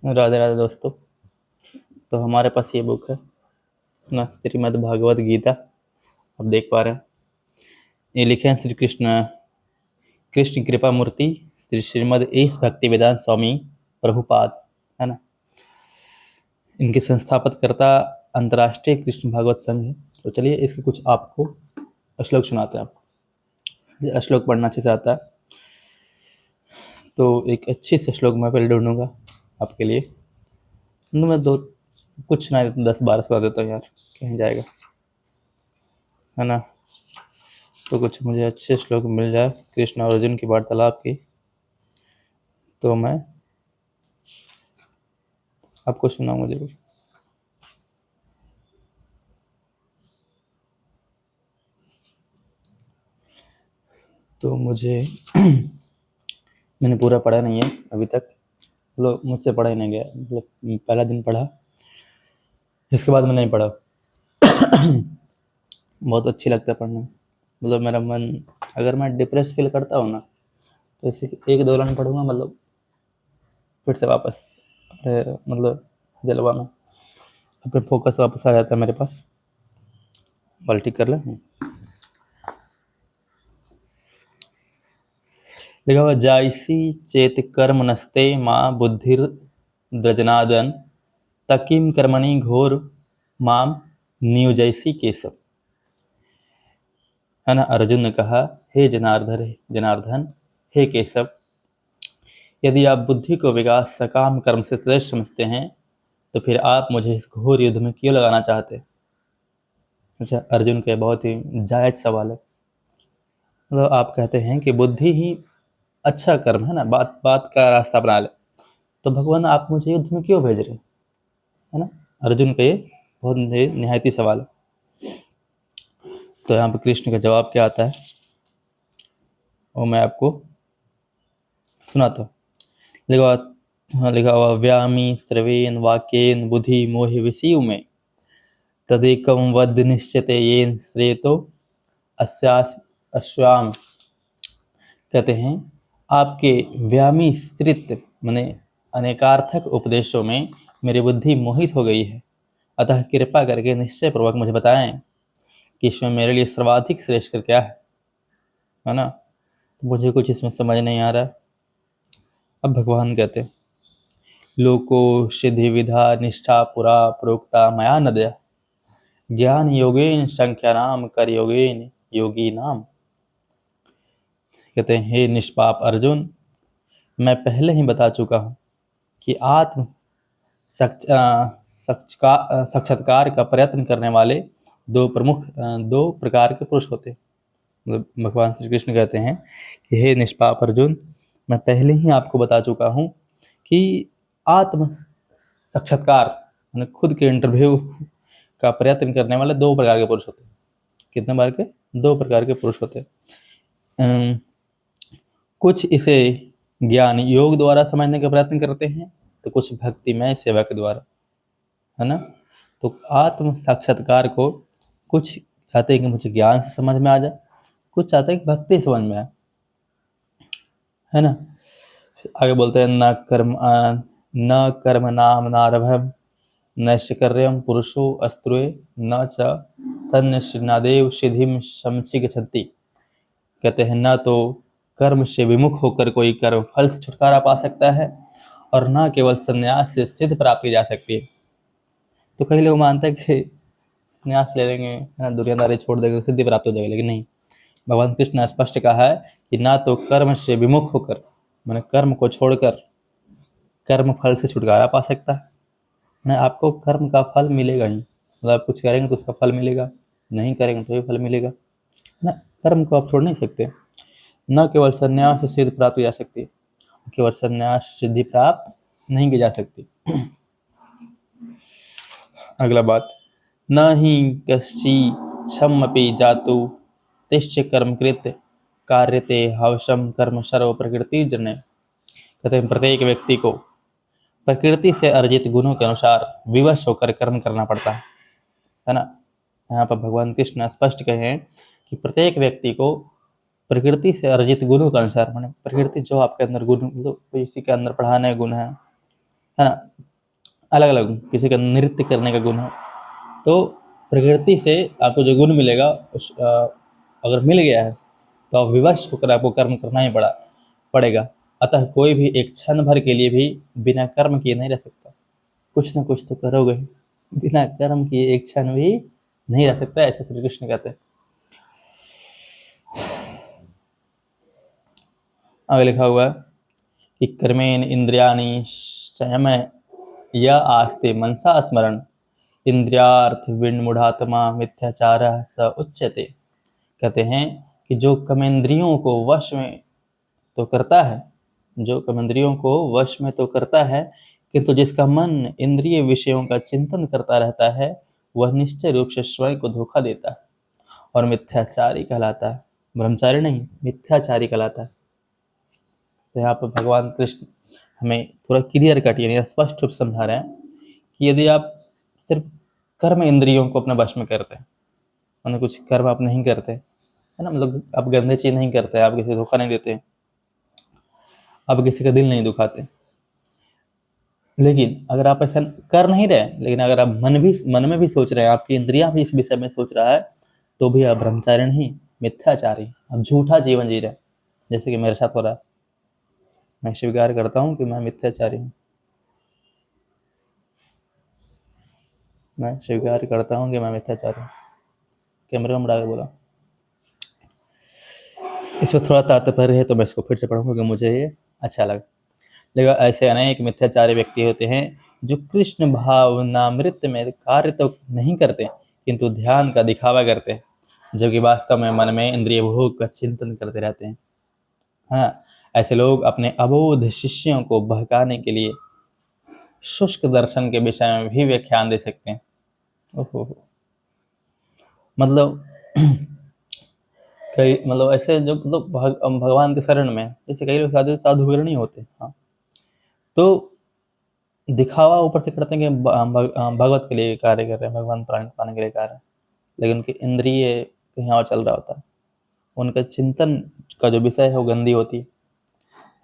राधे राधे दोस्तों। तो हमारे पास ये बुक है ना, श्रीमद् भागवत गीता। आप देख पा रहे हैं, ये लिखे हैं श्री कृष्ण कृष्ण कृपा मूर्ति श्री श्रीमद् ईश भक्ति वेदांत स्वामी प्रभुपाद, है ना। इनके संस्थापकर्ता अंतर्राष्ट्रीय कृष्ण भागवत संघ है। तो चलिए इसके कुछ आपको श्लोक सुनाते हैं। आपको श्लोक पढ़ना अच्छे से आता है तो एक अच्छे से श्लोक मैं पहले ढूंढूंगा आपके लिए। तो मैं दो कुछ सुना देता हूँ, 10-12 सुना देता हूँ यार, कहीं जाएगा, है ना। तो कुछ मुझे अच्छे श्लोक मिल जाए कृष्ण और अर्जुन की वार्तालाप की, तो मैं आपको सुनाऊंगा जरूर। तो मुझे मैंने पूरा पढ़ा नहीं है अभी तक, मतलब मुझसे पढ़ा ही नहीं गया, मतलब पहला दिन पढ़ा, इसके बाद मैंने नहीं पढ़ा। बहुत अच्छी लगता है पढ़ना, मतलब मेरा मन, अगर मैं डिप्रेस फील करता हूँ ना, तो इसे 1-2 लाइन पढ़ूंगा, मतलब फिर से वापस मतलब जलवा में अपने फोकस वापस आ जाता है मेरे पास। बल ठीक कर ले। लिखा हुआ, जायसी चेत कर्म नस्ते माँ बुद्धिर द्रजनादन तकिम कर्मणि घोर माम नियोजयसी केशव, है ना। अर्जुन ने कहा, हे जनार्दन हे केशव, यदि आप बुद्धि को विकास सकाम कर्म से श्रेष्ठ समझते हैं तो फिर आप मुझे इस घोर युद्ध में क्यों लगाना चाहते हैं। अच्छा, अर्जुन का बहुत ही जायज सवाल है। मतलब आप कहते हैं कि बुद्धि ही अच्छा कर्म है ना, बात बात का रास्ता बना ले, तो भगवान आप मुझे युद्ध में क्यों भेज रहे हैं, है ना। अर्जुन का ये बहुत निहायती सवाल है। तो यहाँ पे कृष्ण का जवाब क्या आता है वो मैं आपको सुनाता हूँ। लिखा हुआ, व्यामी श्रवेन वाक्येन बुद्धि मोहि विषयु में तदेकम वद निश्चित येन श्रेतो अस्यास अश्वाम। कहते हैं, आपके व्यामिश्रित माने अनेकार्थक उपदेशों में मेरी बुद्धि मोहित हो गई है, अतः कृपा करके निश्चय पूर्वक मुझे बताएं कि इसमें मेरे लिए सर्वाधिक श्रेष्ठ कर क्या है ना। मुझे कुछ इसमें समझ नहीं आ रहा। अब भगवान कहते हैं, लोको सिद्धि विधा निष्ठा पुरा प्रोक्ता मया नदया ज्ञान योगेन संख्या नाम कर योगेन योगी नाम। कहते हैं, हे निष्पाप अर्जुन, मैं पहले ही बता चुका हूं कि आत्म साक्षात्कार का प्रयत्न करने वाले दो प्रकार के पुरुष होते हैं। मतलब भगवान श्री कृष्ण कहते हैं कि हे निष्पाप अर्जुन, मैं पहले ही आपको बता चुका हूं कि आत्म साक्षात्कार यानी खुद के इंटरव्यू का प्रयत्न करने वाले 2 प्रकार के पुरुष होते हैं। कितने बार के? 2 प्रकार के पुरुष होते हैं। कुछ इसे ज्ञान योग द्वारा समझने का प्रयत्न करते हैं, तो कुछ भक्तिमय सेवा के द्वारा, है ना। तो आत्म साक्षात्कार को कुछ चाहते हैं कि मुझे ज्ञान से समझ में आ जाए, कुछ चाहते हैं कि भक्ति से समझ में आए, है ना। आगे बोलते हैं, न कर्म नाम नारभम नैष्कर्यम पुरुषो अस्त्रुए न च सन्निश्चिन्नादेव सिद्धिम शमसी गच्छन्ति। कहते हैं, न तो कर्म से विमुख होकर कोई कर्म फल से छुटकारा पा सकता है और न केवल संन्यास से सिद्ध प्राप्त की जा सकती है। तो कई लोग मानते हैं कि संन्यास ले लेंगे, है ना, दुनियादारी छोड़ देंगे, सिद्धि प्राप्त हो जाएगी, लेकिन नहीं। भगवान कृष्ण ने स्पष्ट कहा है कि ना तो कर्म से विमुख होकर, मैंने कर्म को छोड़कर कर्म फल से छुटकारा पा सकता है, ना आपको कर्म का फल मिलेगा ही, मतलब आप कुछ करेंगे तो उसका फल मिलेगा, नहीं करेंगे तो भी फल मिलेगा, ना। कर्म को आप छोड़ नहीं सकते। न केवल संन्यास से सिद्धि प्राप्त की जा सकती है, केवल संन्यास सिद्धि प्राप्त नहीं की जा सकती। अगला बात, न ही कश्चि क्षमपि जातु तिष्ठ कर्मकृत कार्यते हवशम कर्म सर्व प्रकृति जन्य। कहते हैं, प्रत्येक व्यक्ति को प्रकृति से अर्जित गुणों के अनुसार विवश होकर कर्म करना पड़ता है ना। यहाँ पर भगवान कृष्ण स्पष्ट कहे हैं कि प्रत्येक व्यक्ति को प्रकृति से अर्जित गुणों के अनुसार, माने प्रकृति जो आपके अंदर गुण, मतलब किसी के अंदर पढ़ाने गुण है, है ना, अलग अलग गुण, किसी का नृत्य करने का गुण है, तो प्रकृति से आपको जो गुण मिलेगा अगर मिल गया है तो आप विवश होकर आपको कर्म करना ही पड़ेगा। अतः कोई भी एक क्षण भर के लिए भी बिना कर्म किए नहीं रह सकता। कुछ ना कुछ तो करोगे, बिना कर्म किए एक क्षण भी नहीं रह सकता, ऐसा श्री कृष्ण कहते हैं। आगे लिखा हुआ है कि कर्मेण इंद्रियाणि संयम या आस्ते मनसा स्मरण इंद्रियार्थ विन्मूढ़ात्मा मिथ्याचार स उच्यते। कहते हैं कि जो कर्मेंद्रियों को वश में तो करता है, जो कर्मेंद्रियों को वश में तो करता है, किंतु जिसका मन इंद्रिय विषयों का चिंतन करता रहता है वह निश्चय रूप से स्वयं को धोखा देता है और मिथ्याचारी कहलाता है। ब्रह्मचारी नहीं, मिथ्याचारी कहलाता है। तो यहाँ पर भगवान कृष्ण हमें थोड़ा क्लियर कट यानी स्पष्ट रूप समझा रहे हैं कि यदि आप सिर्फ कर्म इंद्रियों को अपने वश में करते हैं, मतलब कुछ कर्म आप नहीं करते है ना, मतलब आप गंदे चीज नहीं करते, आप किसी को धोखा नहीं देते, आप किसी का दिल नहीं दुखाते, लेकिन अगर आप ऐसा कर नहीं रहे, लेकिन अगर आप मन में भी सोच रहे हैं, आपकी इंद्रियां भी इस विषय में सोच रहा है, तो भी आप ब्रह्मचारी नहीं, मिथ्याचारी, आप झूठा जीवन जी रहे हैं, जैसे कि मेरे साथ हो रहा है। मैं स्वीकार करता हूँ कि मैं मिथ्याचारी हूँ, मैं स्वीकार करता हूँ कि मैं मिथ्याचारी हूँ। कैमरे में डाल के बोला। इसमें थोड़ा तात्पर्य है तो मैं इसको फिर से पढ़ूंगा क्योंकि मुझे ये अच्छा लगा। लेकिन ऐसे अनेक मिथ्याचारी व्यक्ति होते हैं जो कृष्ण भावनामृत में कार्य तो नहीं करते किंतु ध्यान का दिखावा करते हैं, जबकि वास्तव में मन में इंद्रिय भोग का चिंतन करते रहते हैं। हाँ, ऐसे लोग अपने अबोध शिष्यों को बहकाने के लिए शुष्क दर्शन के विषय में भी व्याख्यान दे सकते हैं। ओहो, मतलब कई मतलब ऐसे जो मतलब भगवान के शरण में जैसे कई लोग साधुगण नहीं होते, हाँ, तो दिखावा ऊपर से करते हैं कि भगवत के लिए कार्य कर रहे हैं, भगवान प्राण पाने के लिए कार्य, लेकिन उनकी इंद्रिय कहीं और चल रहा होता है, उनका चिंतन का जो विषय है वो गंदी होती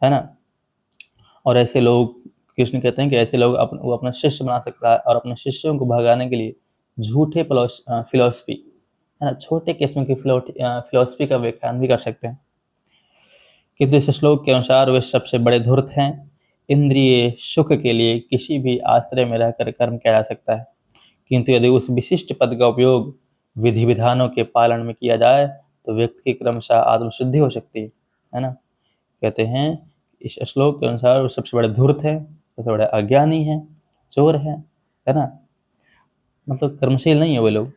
है ना। और ऐसे लोग, कृष्ण कहते हैं कि ऐसे लोग वो अपना शिष्य बना सकता है और अपने शिष्यों को भगाने के लिए झूठे फिलोसफी है ना, छोटे किस्म की फिलोसफी का व्याख्यान भी कर सकते हैं। किंतु इस श्लोक के अनुसार वे सबसे बड़े धूर्त हैं। इंद्रिय सुख के लिए किसी भी आश्रय में रहकर कर्म किया जा सकता है, किंतु यदि उस विशिष्ट पद का उपयोग विधि विधानों के पालन में किया जाए तो व्यक्ति की क्रमशः आत्मशुद्धि हो सकती है ना। कहते हैं इस श्लोक के अनुसार वो सबसे बड़े धूर्त है, सबसे बड़े अज्ञानी है, चोर है ना, मतलब कर्मशील नहीं है वे लोग।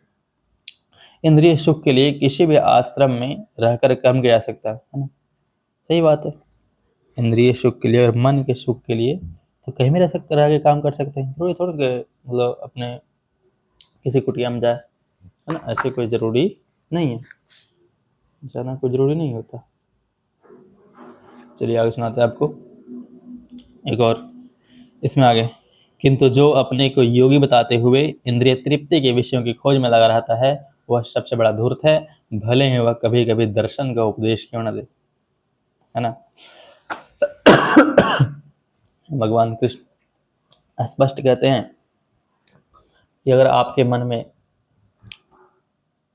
इंद्रिय सुख के लिए किसी भी आश्रम में रहकर कर्म किया जा सकता है ना, सही बात है। इंद्रिय सुख के लिए और मन के सुख के लिए तो कहीं भी रह के काम कर सकते हैं, जरूरी थोड़ा मतलब अपने किसी कुटिया में जाए है ना, ऐसे कोई जरूरी नहीं है, जाना कोई जरूरी नहीं होता। चलिए आगे सुनाते हैं आपको एक और इसमें आगे। किंतु जो अपने को योगी बताते हुए इंद्रिय तृप्ति के विषयों की खोज में लगा रहता है वह सबसे बड़ा धूर्त है, भले ही वह कभी कभी दर्शन का उपदेश क्यों न दे, है ना। भगवान कृष्ण स्पष्ट कहते हैं कि अगर आपके मन में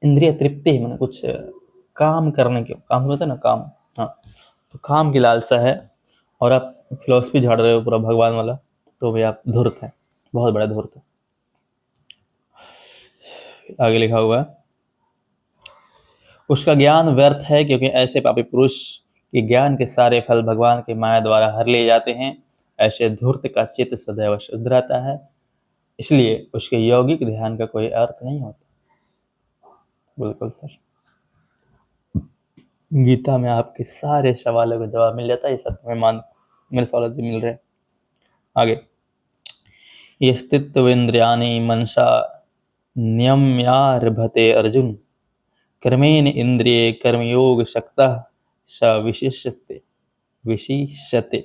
इंद्रिय तृप्ति है, मैंने कुछ काम करने के, काम होता है ना काम, हाँ, तो काम की लालसा है और आप फिलोसफी झाड़ रहे हो पूरा भगवान वाला, तो भी आप धूर्त हैं, बहुत बड़ा धूर्त है। आगे लिखा हुआ है उसका ज्ञान व्यर्थ है क्योंकि ऐसे पापी पुरुष के ज्ञान के सारे फल भगवान के माया द्वारा हर लिए जाते हैं। ऐसे धूर्त का चित्त सदैव शुद्ध रहता है, इसलिए उसके यौगिक ध्यान का कोई अर्थ नहीं होता। बिल्कुल सर, गीता में आपके सारे सवालों का जवाब मिल जाता है, ये सब में मान मेरे सवाल जो मिल रहे हैं। आगे ये स्थित्वेन्द्रियाणि मनसा नियम्यारभते अर्जुन कर्मेण इंद्रिये कर्मयोग शक्तः स विशिष्यते।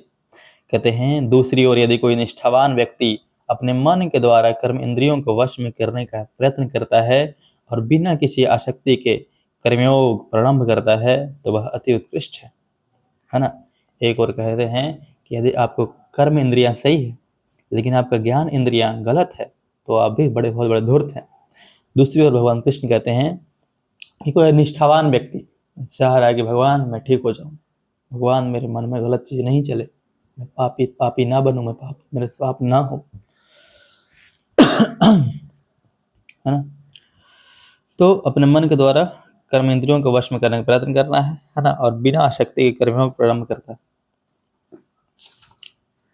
कहते हैं दूसरी ओर यदि कोई निष्ठावान व्यक्ति अपने मन के द्वारा कर्म इंद्रियों को वश में करने का प्रयत्न करता है और बिना किसी आसक्ति के कर्मयोग प्रारंभ करता है तो वह अति उत्कृष्ट है ना। एक और कहते हैं कि यदि आपको कर्म इंद्रियां सही है लेकिन आपका ज्ञान इंद्रियां गलत है तो आप भी बहुत बड़े धूर्त हैं। दूसरी ओर भगवान कृष्ण कहते हैं कि कोई निष्ठावान व्यक्ति चाह रहा है कि भगवान मैं ठीक हो जाऊं, भगवान मेरे मन में गलत चीज नहीं चले, मैं पापी ना बनूं, मैं मेरे से पाप ना हो, है ना। तो अपने मन के द्वारा कर्म इंद्रियों को वश में करने का प्रयत्न करना है ना, और बिना आसक्ति के कर्मों को प्रारंभ करता है।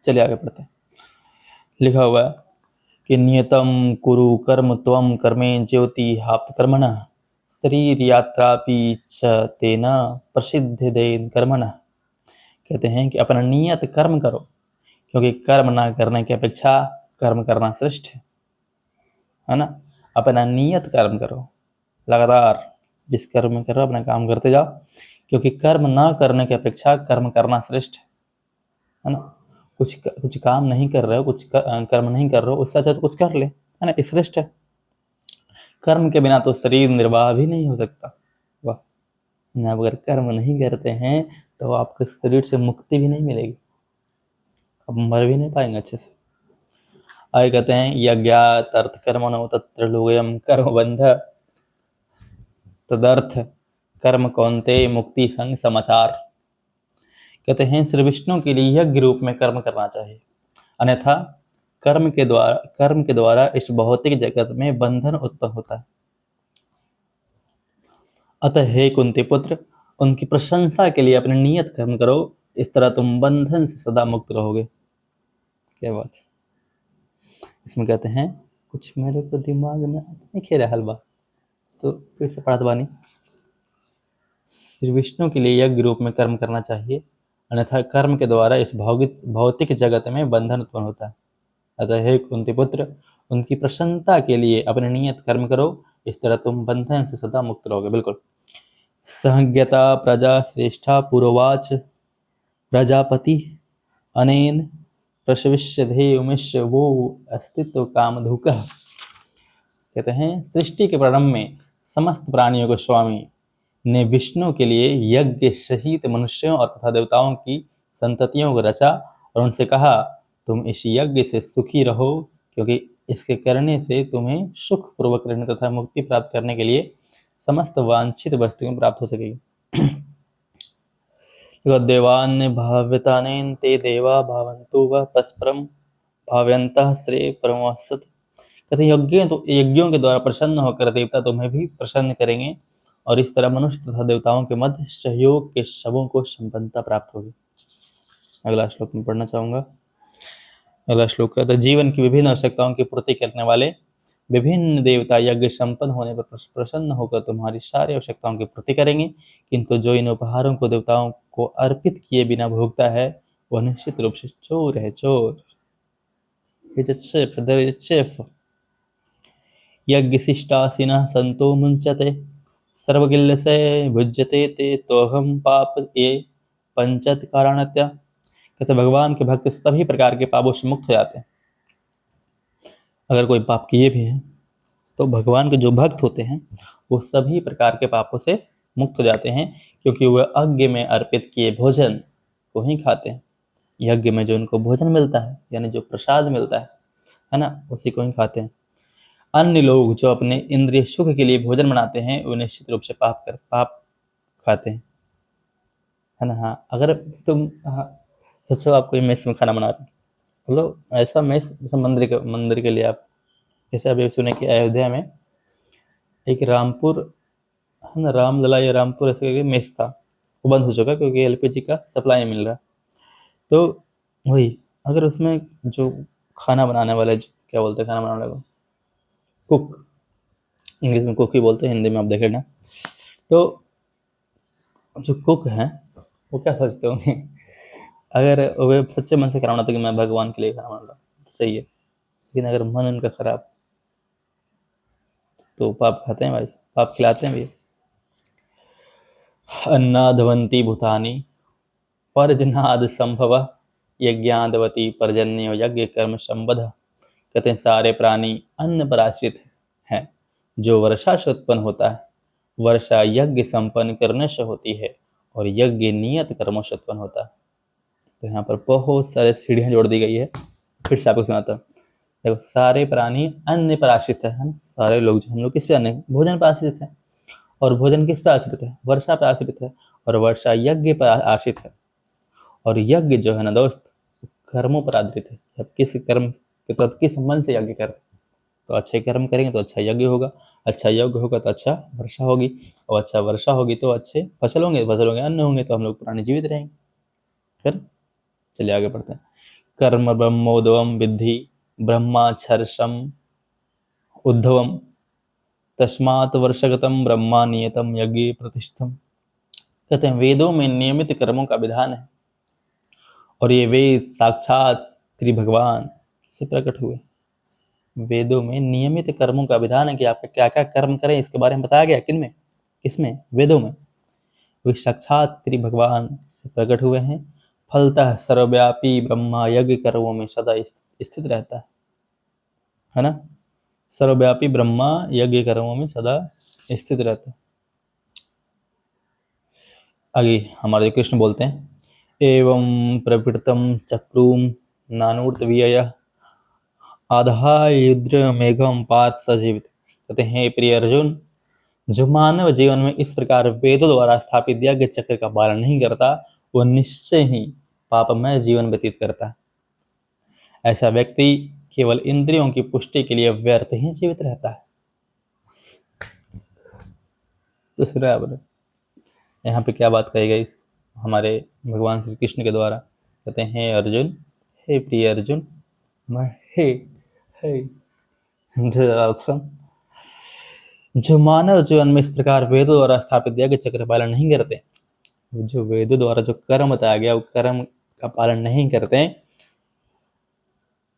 चलिए आगे पढ़ते हैं। लिखा हुआ है कि नियतम कुरु कर्म त्वम कर्मे ज्योति हाप्त कर्मणः शरीर यात्रापि च तेना प्रसिद्ध देन कर्मणः। कहते हैं कि अपना नियत कर्म करो, क्योंकि कर्म ना करने की अपेक्षा कर्म करना श्रेष्ठ है ना। अपना नियत कर्म करो, लगातार जिस कर्म में करो अपना काम करते जाओ, क्योंकि कर्म ना करने की अपेक्षा कर्म करना श्रेष्ठ है ना। कुछ काम नहीं कर रहे हो, कुछ कर्म नहीं कर रहे हो, उससे अच्छा तो कुछ कर ले, है ना, श्रेष्ठ है। कर्म के बिना तो शरीर निर्वाह भी नहीं हो सकता। वाह, आप अगर कर्म नहीं करते हैं तो आपको शरीर से मुक्ति भी नहीं मिलेगी, आप मर भी नहीं पाएंगे अच्छे से। आगे कहते हैं यज्ञात अर्थ कर्मणो तत्र लोगयम कर्म बंध तदर्थ कर्म कौन्तेय मुक्ति संग समाचार। कहते हैं श्री विष्णु के लिए यज्ञ रूप में कर्म करना चाहिए, अन्यथा कर्म के द्वारा इस भौतिक जगत में बंधन उत्पन्न होता है। अतः हे कुंती पुत्र, उनकी प्रशंसा के लिए अपने नियत कर्म करो, इस तरह तुम बंधन से सदा मुक्त रहोगे। क्या बात। इसमें कहते हैं कुछ मेरे को दिमाग में नहीं खेल हलवा, तो फिर से पढ़ा बानी। श्री विष्णु के लिए यज्ञ रूप में कर्म करना चाहिए, अन्यथा कर्म के द्वारा इस भौतिक जगत में बंधन उत्पन्न होता है। अतः हे कुंती पुत्र, उनकी प्रसन्नता के लिए अपने नियत कर्म करो, इस तरह तुम बंधन से सदा मुक्त रहोगे। बिल्कुल। सहज्ञता प्रजा श्रेष्ठा पुरोवाच प्रजापति अनेन प्रशविष्यधे उमेश वो अस्तित्व कामधुक। कहते हैं सृष्टि के प्रारंभ में समस्त प्राणियों के स्वामी ने विष्णु के लिए यज्ञ सहित मनुष्यों और तथा देवताओं की संततियों को रचा और उनसे कहा तुम इस यज्ञ से सुखी रहो, क्योंकि इसके करने से तुम्हें सुख पूर्वक रहने तथा मुक्ति प्राप्त करने के लिए समस्त वांछित वस्तुएं प्राप्त हो सकेगी। देवान्य भाव्यतानेन ते देवा भावन्तु व परस्परम भाव्यन्तः श्रेय परमवसत। कहते यज्ञों के द्वारा प्रसन्न होकर देवता तुम्हें भी प्रसन्न करेंगे और इस तरह मनुष्य तथा देवताओं के मध्य सहयोग के शवों को संपन्नता प्राप्त होगी। अगला श्लोक में पढ़ना चाहूंगा। अगला श्लोक कहता है जीवन की विभिन्न आवश्यकताओं की पूर्ति करने वाले विभिन्न देवता यज्ञ संपन्न होने पर प्रसन्न होकर तुम्हारी सारी आवश्यकताओं की पूर्ति करेंगे, किंतु जो इन उपहारों को देवताओं को अर्पित किए बिना भोगता है वह निश्चित रूप से चोर है, चोर। यज्ञ शिष्टासिनः संतो मुंचते सर्वगिल्ल से भुज्यते ते तोहम पाप ये पंचत कारणत्या। कहते भगवान के भक्त सभी प्रकार के पापों से मुक्त हो जाते हैं। अगर कोई पाप किए भी हैं तो भगवान के जो भक्त होते हैं वो सभी प्रकार के पापों से मुक्त हो जाते हैं, क्योंकि वह यज्ञ में अर्पित किए भोजन को ही खाते हैं। यज्ञ में जो उनको भोजन मिलता है यानी जो प्रसाद मिलता है ना, उसी को ही खाते हैं। अन्य लोग जो अपने इंद्रिय सुख के लिए भोजन बनाते हैं वो निश्चित रूप से पाप खाते हैं, है ना। हाँ, अगर तुम सोचो आप कोई मेस में खाना बना रहे हो, मतलब ऐसा मेस जैसे मंदिर के लिए आप, जैसे अभी सुने कि अयोध्या में एक रामपुर है ना, रामलला या रामपुर ऐसे करके मेस था, वो बंद हो चुका क्योंकि एलपीजी का सप्लाई नहीं मिल रहा। तो वही अगर उसमें जो खाना बनाने वाले, जो क्या बोलते हैं खाना बनाने वाले को, कुक, इंग्लिश में कुक ही बोलते हैं, हिंदी में आप देख लेना। तो जो कुक हैं वो क्या सोचते होंगे, अगर वे सच्चे मन से कराना था कि मैं भगवान के लिए खाना बना रहा हूँ, सही है, लेकिन अगर मन उनका खराब तो पाप खाते हैं भाई, पाप खिलाते हैं भी। अन्नाधवंती भूतानि पर्जनाद संभव यज्ञादवती पर्जन्य यज्ञ कर्म संबध। कहते हैं सारे प्राणी अन्न पर आश्रित हैं, जो वर्षा से उत्पन्न होता है, वर्षा यज्ञ संपन्न करने से होती है और यज्ञ नियत कर्मों से उत्पन्न होता है। तो यहाँ पर बहुत सारे सीढ़ियाँ जोड़ दी गई है फिर से आपको सुनाता हूँ। देखो, सारे प्राणी अन्न पर आश्रित है ना। सारे लोग जो हम लोग किस पे अन्न भोजन पर आश्रित है, और भोजन किस पे आश्रित है? वर्षा पर आश्रित है, और वर्षा यज्ञ पर आश्रित है, और यज्ञ जो है ना दोस्त, कर्मों पर आधारित है। अब किस कर्म के तहत किस मन से यज्ञ करें, तो अच्छे कर्म करेंगे तो अच्छा यज्ञ होगा, अच्छा यज्ञ होगा तो अच्छा वर्षा होगी, और अच्छा वर्षा होगी तो अच्छे फसल होंगे, फसल होंगे अन्न होंगे, तो हम लोग प्राणी जीवित रहेंगे। फिर चलिए आगे बढ़ते हैं। कर्म ब्रह्मोद्भवम विद्धि ब्रह्माक्षरसम उद्भवम तस्मात् वर्षगतम ब्रह्मा नियतम यज्ञ प्रतिष्ठितम। कहते हैं वेदों में नियमित कर्मों का विधान है, और ये वेद साक्षात श्री भगवान से प्रकट हुए। वेदों में नियमित कर्मों का विधान है कि आपका क्या क्या कर्म करें, इसके बारे में बताया गया। किनमें? किसमें? वेदों में। वे साक्षात श्री भगवान से प्रकट हुए हैं। फलतः सर्वव्यापी ब्रह्मा यज्ञ कर्मों में सदा स्थित रहता है ना। सर्वव्यापी ब्रह्मा यज्ञ कर्मों में सदा स्थित रहता है। आगे हमारे कृष्ण बोलते हैं, एवं प्रवृत्तम चक्रूम नानूर्तवीय आधायुद्र मेघम पार्थ सजीवित। कहते हैं प्रिय अर्जुन, जो मानव जीवन में इस प्रकार वेदों द्वारा स्थापित यज्ञ चक्र का पालन नहीं करता, वो निश्चय ही पापमय जीवन व्यतीत करता है। ऐसा व्यक्ति केवल इंद्रियों की पुष्टि के लिए व्यर्थ ही जीवित रहता है। तो सुना आपने यहाँ पे क्या बात कही गई हमारे भगवान श्री कृष्ण के द्वारा। कहते हैं अर्जुन, हे प्रिय अर्जुन, मैं हे हे जो मानव जीवन में इस प्रकार वेदों द्वारा स्थापित यज्ञ चक्र पालन नहीं करते, जो वेदों द्वारा जो कर्म बताया गया वो कर्म का पालन नहीं करते,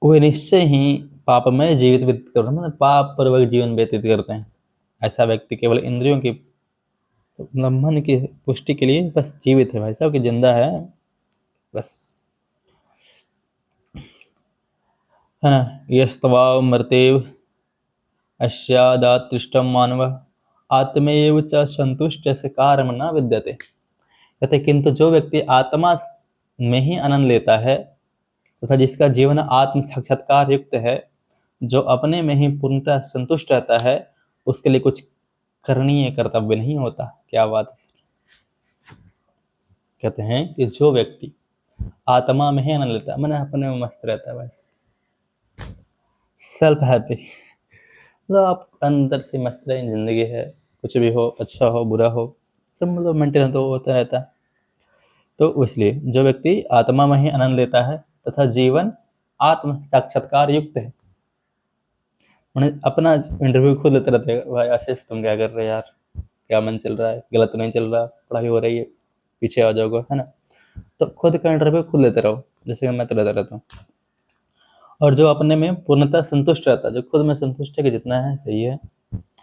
वे निश्चय ही पापमय जीवित व्यतीत करते हैं, मतलब पाप पूर्वक जीवन व्यतीत करते हैं। ऐसा व्यक्ति केवल इंद्रियों की मतलब मन की पुष्टि के लिए बस जीवित है, भाई साहब की जिंदा है बस, है ना। यस्तवाव मृतेव अस्यादातृष्टम मानव आत्मेव च संतुष्ट से कार्यम न विद्यते। कहते किंतु जो व्यक्ति आत्मा में ही आनंद लेता है तथा जिसका जीवन आत्म साक्षात्कार युक्त है, जो अपने में ही पूर्णतः संतुष्ट रहता है, उसके लिए कुछ करणीय कर्तव्य नहीं होता। क्या बात है। कहते हैं कि जो व्यक्ति आत्मा में ही आनंद लेता है, मैंने अपने में मस्त रहता है, बस सेल्फ हैप्पी, मतलब आप अंदर से मस्त रहे, जिंदगी है, कुछ भी हो, अच्छा हो बुरा हो, सब मतलब मेंटेन तो होता रहता है। तो इसलिए जो व्यक्ति आत्मा में ही आनंद लेता है तथा जीवन आत्म साक्षात्कार युक्त है, उन्हें अपना इंटरव्यू खुद लेते रहते हैं, भाई आशीष तुम क्या कर रहे हो यार, क्या मन चल रहा है, गलत तो नहीं चल रहा, पढ़ाई हो रही है, पीछे आ जाओगे, है ना। तो खुद का इंटरव्यू खुद लेते रहो, जैसे कि मैं तो लेता रहता हूँ। और जो अपने में पूर्णतः संतुष्ट रहता है, जो खुद में संतुष्ट है कि जितना है सही है,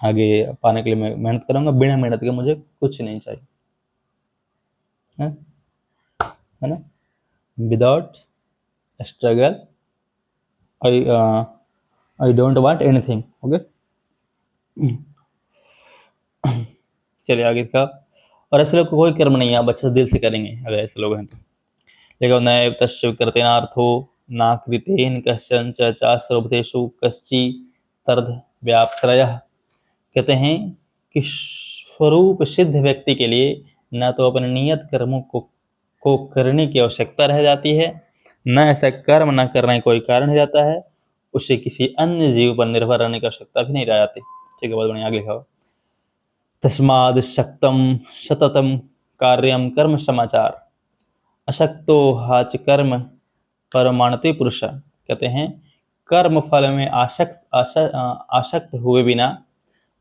आगे पाने के लिए मैं मेहनत करूंगा, बिना मेहनत के मुझे कुछ नहीं चाहिए, है ना। Without struggle I don't want anything. Okay, चलिए आगे का। और ऐसे लोग को कोई कर्म नहीं है, आप अच्छे दिल से करेंगे अगर ऐसे लोग हैं तो। लेकिन नैव तस्य कृतेनार्थो नाकृतेन कश्चन चास्रोपदेशु कश्चि तर्ध व्यापश्रयः। कहते हैं कि स्वरूप सिद्ध व्यक्ति के लिए न तो अपने नियत कर्मों को करने की आवश्यकता रह जाती है, न ऐसा कर्म न करने कोई कारण हो जाता है, उसे किसी अन्य जीव पर निर्भर रहने की आवश्यकता भी नहीं रह जाती। ठीक है, बहुत बढ़िया, आगे लिखा। तस्माद् शक्तम सततम कार्यम कर्म समाचार अशक्तो हाच कर्म परमाणति पुरुष। कहते हैं कर्म फल में आसक्त हुए बिना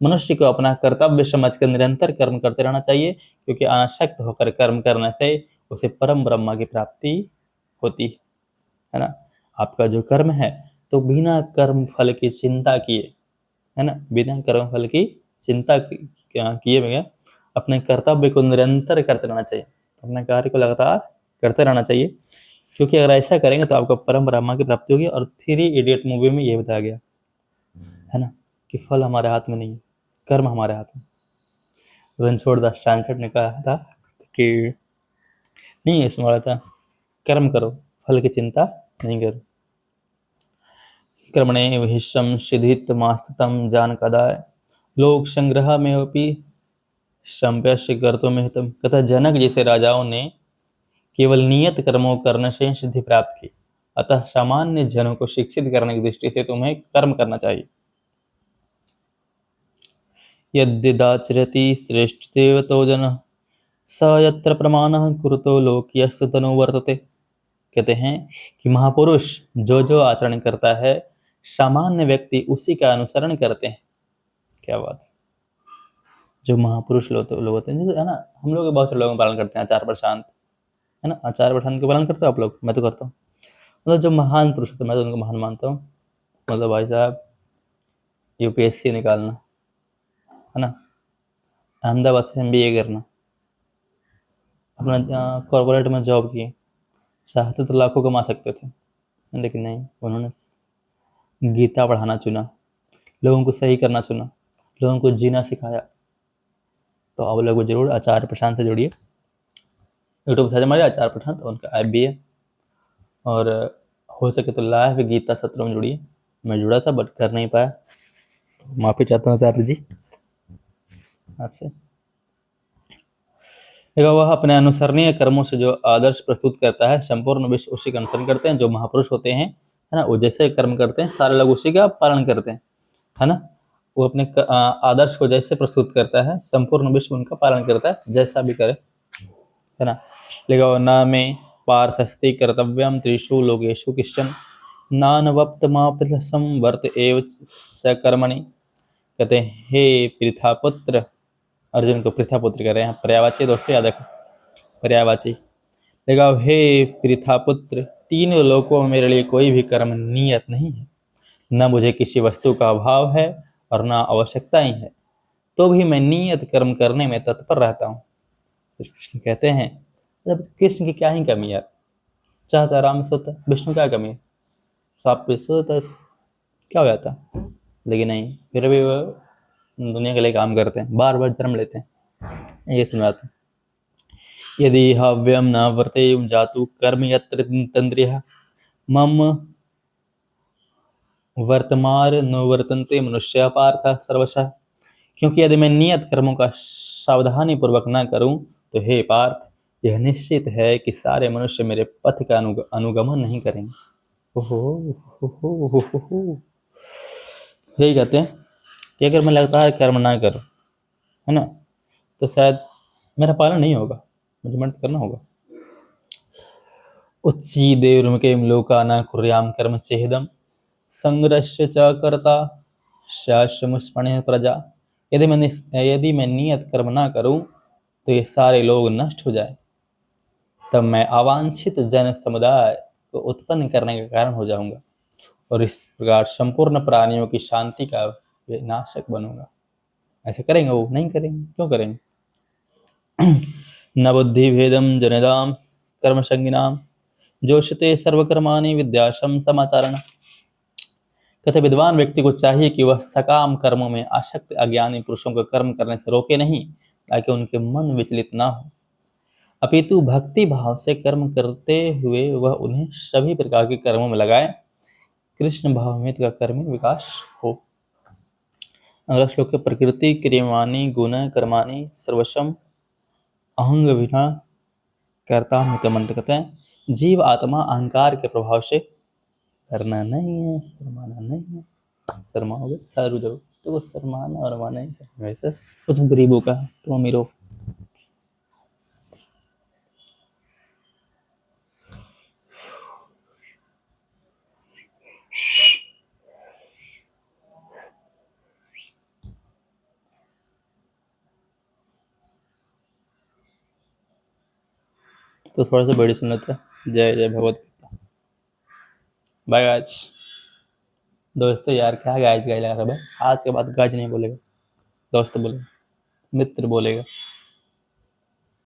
मनुष्य को अपना कर्तव्य समझकर निरंतर कर्म करते रहना चाहिए, क्योंकि आसक्त होकर कर्म करने से उसे परम ब्रह्मा की प्राप्ति होती है ना। आपका जो कर्म है तो बिना कर्म फल की चिंता किए, है ना, बिना कर्म फल की चिंता किए बगैर अपने कर्तव्य को निरंतर करते रहना चाहिए, अपने कार्य को लगातार करते रहना चाहिए, क्योंकि अगर ऐसा करेंगे तो आपको परम ब्रह्मा की प्राप्ति होगी। और 3 इडियट मूवी में ये बताया गया है ना कि फल हमारे हाथ में नहीं, कर्म हमारे हाथ में। रणछोड़ दास चांसठ ने कहा था कि नहीं, इसमें वाला था कर्म करो, फल की चिंता नहीं करो। कर्मणे विहिषं सिद्धितमास्तं जानकदाय लोक संग्रह में अपि संप्यस्य कर्तुमिहितं। कथा जनक जैसे राजाओं ने केवल नियत कर्मों करने से सिद्धि प्राप्त की, अतः सामान्य जनों को शिक्षित करने की दृष्टि से तुम्हें कर्म करना चाहिए। यद्यदाचरति श्रेष्ठदेव तो जनः स यत्र प्रमाणः कुरुतो लोक्यस्य तनु वर्तते। कहते हैं कि महापुरुष जो जो आचरण करता है सामान्य व्यक्ति उसी का अनुसरण करते हैं। क्या बात है। जो महापुरुष लोग होते हैं, जैसे है ना, हम लोग बहुत सारे लोगों का पालन करते हैं, आचार प्रशांत, है ना, आचार प्रशांत का पालन करते हो आप लोग? मैं तो करता हूँ। मतलब जो महान पुरुष होते हैं मैं तो उनको महान मानता हूँ। मतलब भाई साहब यूपीएससी निकालना, है ना, अहमदाबाद से एमबीए करना, अपना कॉर्पोरेट में जॉब की, चाहते तो लाखों कमा सकते थे, लेकिन नहीं, उन्होंने गीता पढ़ाना चुना, लोगों को सही करना चुना, लोगों को जीना सिखाया। तो आप लोग जरूर आचार्य प्रशांत से जुड़िए, यूट्यूब से हमारे आचार्य प्रशांत, उनका ऐप भी है, और हो सके तो लाइव गीता सत्रों में जुड़िए। मैं जुड़ा था बट कर नहीं पाया, तो माफी चाहता हूँ आचार्य जी आपसे। वह अपने अनुसरणीय कर्मों से जो आदर्श प्रस्तुत करता है संपूर्ण विश्व उसी का अनुसरण करते हैं। जो महापुरुष होते हैं, है ना, वो जैसे कर्म करते हैं सारे लोग उसी का पालन करते हैं, है ना। वो अपने आदर्श को जैसे प्रस्तुत करता है संपूर्ण विश्व उनका पालन करता है, जैसा भी करे, है ना। लेकिन न में पार्थस्ति कर्तव्यम त्रिषु लोकेषु किश्चन नानवप्तमापलसम वर्त एव च कर्मणि। कहते हैं हे पृथापुत्र, अर्जुन को पृथापुत्र कह रहे हैं, पर्यायवाची दोस्तों याद रखो, पर्यायवाची। देखा, हे पृथापुत्र, तीनों लोकों में मेरे लिए कोई भी कर्म नियत नहीं है, न मुझे किसी वस्तु का अभाव है और न आवश्यकता ही है, तो भी मैं नियत कर्म करने में तत्पर रहता हूँ। श्री कृष्ण कहते हैं जब कृष्ण की क्या ही कमी है, चाचा राम सोता, विष्णु क्या कमी है, सांप पे सोता, क्या हो जाता, लेकिन नहीं, फिर भी वो दुनिया के लिए काम करते हैं, बार बार जन्म लेते हैं। ये सुनाते हैं, यदि हव्यम न वर्तेयुं जातु कर्म यत्र तंद्रियः मम वर्तमान नो वर्तन्ते मनुष्य पार्थ सर्वशः। क्योंकि यदि मैं नियत कर्मों का सावधानी पूर्वक न करूं तो हे पार्थ, यह निश्चित है कि सारे मनुष्य मेरे पथ का अनुगमन नहीं करेंगे। ओहो, यही कहते हैं कि अगर मैं लगातार कर्म ना करूं, है ना, तो शायद मेरा पालन नहीं होगा, मुझे मेहनत करना होगा। उच्चीदेवरुमके लोकाना कुर्याम कर्म चेदम संग्रह्य च कर्ता शाश्वमुष्पणे प्रजा। यदि मैं नियत कर्म ना करूं तो ये सारे लोग नष्ट हो जाए, तब मैं अवांछित जन समुदाय को उत्पन्न करने का कारण हो जाऊंगा और इस प्रकार संपूर्ण प्राणियों की शांति का विनाशक बनूंगा। ऐसे करेंगे? वो नहीं करेंगे, क्यों करेंगे? न बुद्धि भेदम जनिदाम कर्म संगिनाम जोशते सर्वकर्माणि विद्याशम समाचारण। कहते विद्वान व्यक्ति को चाहिए कि वह सकाम कर्मों में आसक्त अज्ञानी पुरुषों को कर्म करने से रोके नहीं, ताकि उनके मन विचलित ना हो, अपितु भक्ति भाव से कर्म करते हुए वह उन्हें सभी प्रकार के कर्मों में लगाए, कृष्ण भावमित का कर्मी विकास हो। अगला श्लोक है, प्रकृति क्रियमाणी गुण कर्माणि सर्वशम अहंग विना करता मित मंत्र। कहते हैं जीव आत्मा अहंकार के प्रभाव से करना नहीं है, शर्माना नहीं है। शर्माओगे तो सारू जाओ, तो शर्माना और माना ही वैसे कुछ गरीबों का, तुम अमीरों। तो थोड़ा सा बड़ी सुन लेते हैं। जय जय भगवत गीता। Bye guys. दोस्तों यार क्या गाइस गाइस लगा रहा है, आज के बाद गाइस नहीं बोलेगा, दोस्त बोलेगा, मित्र बोलेगा।